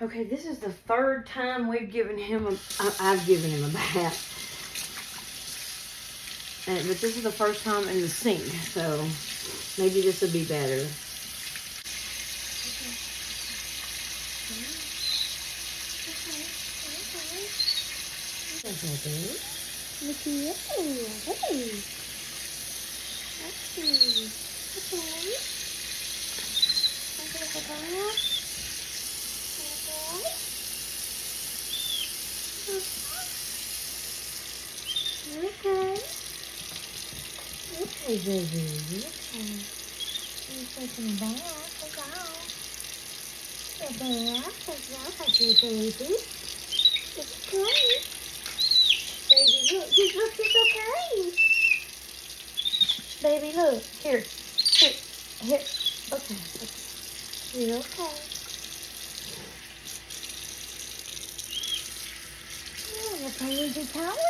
Okay, this is the third time we've given him I've given him a bath. But this is the first time in the sink, so maybe this will be better. Look at you. Hey. Okay, baby. Okay. You're taking a bath. Look out. A bath. Look out, you baby. It's okay. Baby, look. Just look. It's okay. Baby, look. Here. Okay. You're okay. You gonna play with your towel?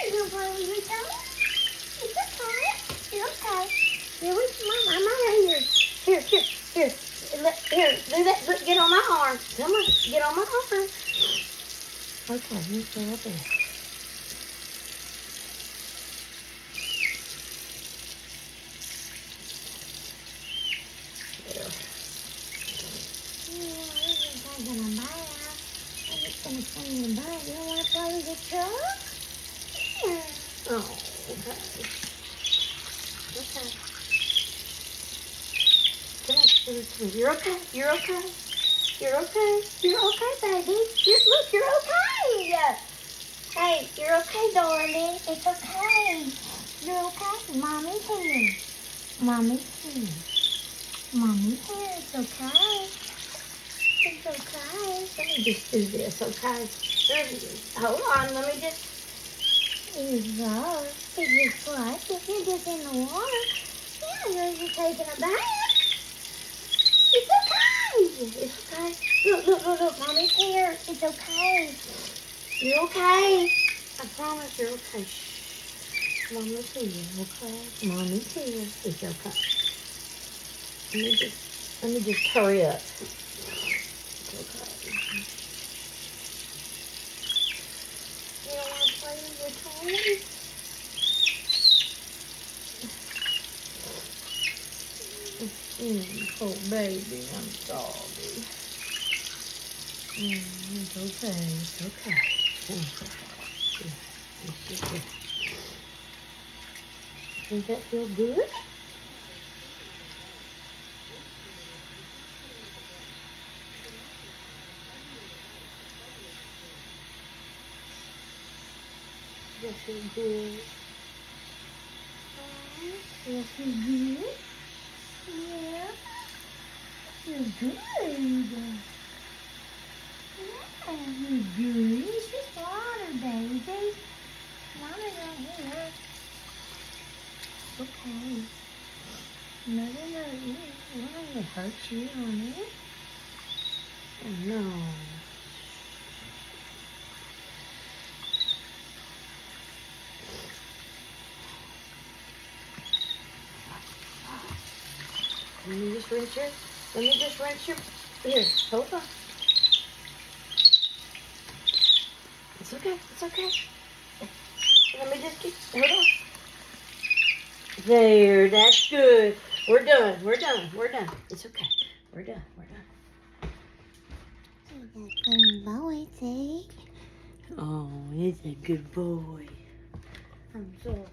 You gonna play with your towel? It's okay. You're okay. Here with Mama. I'm right here. Here. Here, do that. Look, get on my arm. Come on, get on my arm. Okay, you stay up there. I'm just gonna clean the bath. You don't want to play with your truck? Here. Oh, okay. Okay. Come on. You're okay. You're okay, baby. You're okay. Hey, you're okay, darling. It's okay. You're okay. Mommy's here. It's okay. It's okay. Let me just do this, okay? Hold on. Let me just... It's just like if you're just in the water. Yeah, you're taking a bath. It's okay. It's okay. Look. Mommy's here. It's okay. You're okay. I promise you're okay. Shh. Mommy's here, okay? Mommy's here. It's okay. Let me just hurry up. It's okay. You don't want to play with your toys? Oh, baby, I'm sorry. It's okay. Does that feel good? Does that feel good? Does that feel good? Yeah. Feels good. Yeah, feels good. It's just water, baby. Mommy's right here. It's okay. Nothing hurt you. Nothing hurt you, honey. Oh, no. Let me just rinse your... Here, hold on. It's okay. Let me just hold on. There, that's good. We're done. It's okay. We're done. Good boy, see? Oh, he's a good boy. I'm sorry.